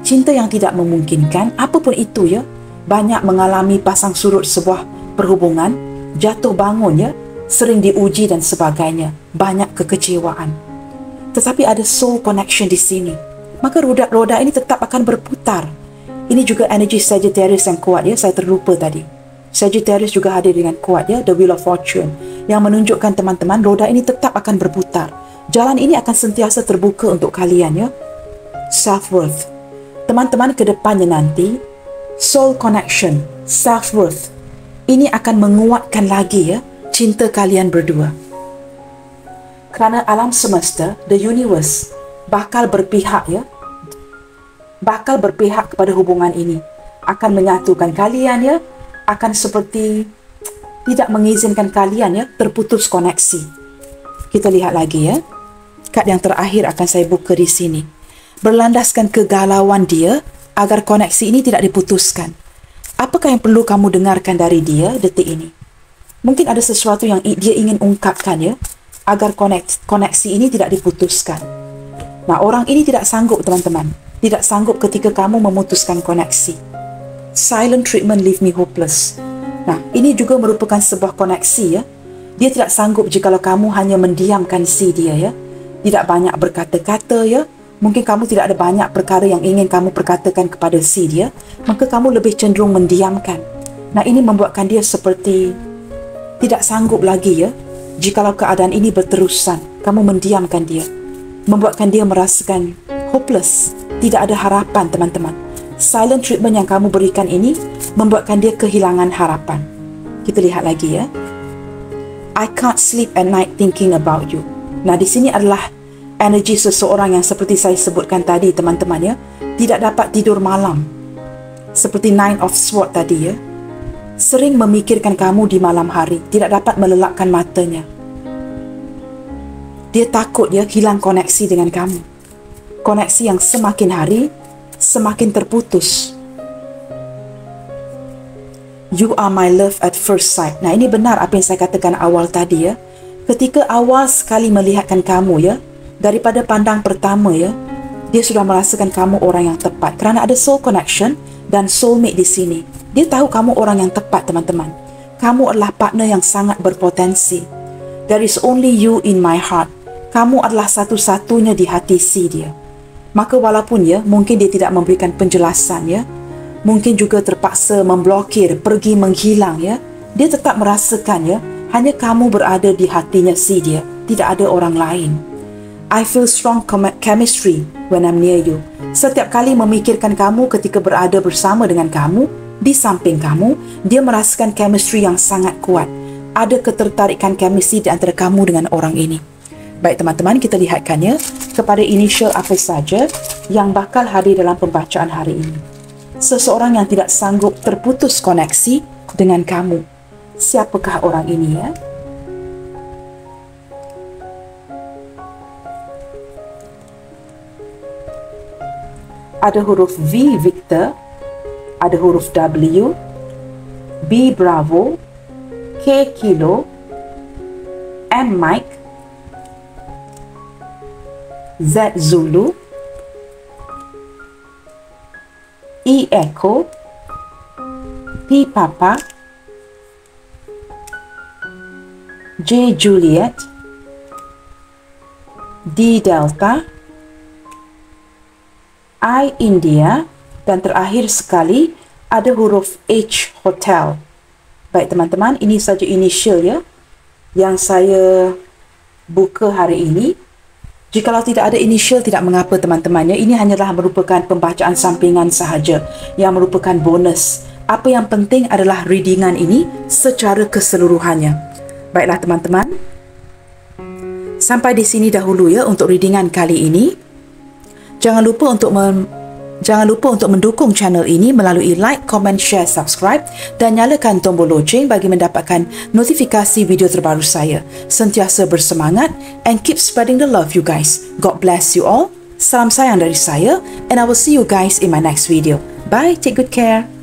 cinta yang tidak memungkinkan, apapun itu ya, banyak mengalami pasang surut sebuah perhubungan, jatuh bangun ya, sering diuji dan sebagainya, banyak kekecewaan. Tetapi ada soul connection di sini. Maka roda ini tetap akan berputar. Ini juga energi Sagittarius yang kuat ya, saya terlupa tadi. Sagittarius juga hadir dengan kuat ya, the wheel of fortune, yang menunjukkan teman-teman roda ini tetap akan berputar. Jalan ini akan sentiasa terbuka untuk kalian ya. Self-worth. Teman-teman ke depannya nanti, soul connection, self-worth, ini akan menguatkan lagi ya, cinta kalian berdua. Kerana alam semesta, the universe, bakal berpihak ya, bakal berpihak kepada hubungan ini. Akan menyatukan kalian ya, akan seperti tidak mengizinkan kalian ya terputus koneksi. Kita lihat lagi ya. Kad yang terakhir akan saya buka di sini. Berlandaskan kegalauan dia agar koneksi ini tidak diputuskan. Apakah yang perlu kamu dengarkan dari dia detik ini? Mungkin ada sesuatu yang dia ingin ungkapkan ya agar koneksi ini tidak diputuskan. Nah, orang ini tidak sanggup teman-teman. Tidak sanggup ketika kamu memutuskan koneksi. Silent treatment leave me hopeless. Nah, ini juga merupakan sebuah koneksi ya. Dia tidak sanggup jikalau kamu hanya mendiamkan si dia ya. Tidak banyak berkata-kata ya. Mungkin kamu tidak ada banyak perkara yang ingin kamu perkatakan kepada si dia. Maka kamu lebih cenderung mendiamkan. Nah, ini membuatkan dia seperti tidak sanggup lagi ya. Jikalau keadaan ini berterusan, kamu mendiamkan dia. Membuatkan dia merasakan hopeless. Tidak ada harapan teman-teman. Silent treatment yang kamu berikan ini membuatkan dia kehilangan harapan. Kita lihat lagi ya. I can't sleep at night thinking about you. Nah, di sini adalah energi seseorang yang seperti saya sebutkan tadi teman-teman ya, tidak dapat tidur malam. Seperti Nine of Swords tadi ya. Sering memikirkan kamu di malam hari, tidak dapat melelapkan matanya. Dia takut ya hilang koneksi dengan kamu. Koneksi yang semakin hari semakin terputus. You are my love at first sight. Nah, ini benar apa yang saya katakan awal tadi ya. Ketika awal sekali melihatkan kamu ya, daripada pandang pertama ya, dia sudah merasakan kamu orang yang tepat. Kerana ada soul connection dan soulmate di sini. Dia tahu kamu orang yang tepat teman-teman. Kamu adalah partner yang sangat berpotensi. There is only you in my heart. Kamu adalah satu-satunya di hati si dia. Maka walaupun ya, mungkin dia tidak memberikan penjelasan ya, mungkin juga terpaksa memblokir, pergi menghilang ya, dia tetap merasakan ya, hanya kamu berada di hatinya si dia. tidak ada orang lain. I feel strong chemistry when I'm near you. Setiap kali memikirkan kamu ketika berada bersama dengan kamu, di samping kamu, dia merasakan chemistry yang sangat kuat. Ada ketertarikan chemistry di antara kamu dengan orang ini. Baik teman-teman, kita lihatkan ya kepada inisial apa saja yang bakal hadir dalam pembacaan hari ini. Seseorang yang tidak sanggup terputus koneksi dengan kamu. Siapakah orang ini ya? Ada huruf V Victor, ada huruf W, B Bravo, K Kilo, M Mike, Z Zulu, E Echo, P Papa, J Juliet, D Delta, I India, dan terakhir sekali ada huruf H Hotel. Baik teman-teman, ini saja inisial ya yang saya buka hari ini. Jikalau tidak ada inisial, tidak mengapa teman-teman ya. Ini hanyalah merupakan pembacaan sampingan sahaja yang merupakan bonus. Apa yang penting adalah readingan ini secara keseluruhannya. Baiklah teman-teman, sampai di sini dahulu ya untuk readingan kali ini. Jangan lupa untuk mendukung channel ini melalui like, comment, share, subscribe dan nyalakan tombol loceng bagi mendapatkan notifikasi video terbaru saya. Sentiasa bersemangat and keep spreading the love you guys. God bless you all. Salam sayang dari saya and I will see you guys in my next video. Bye, take good care.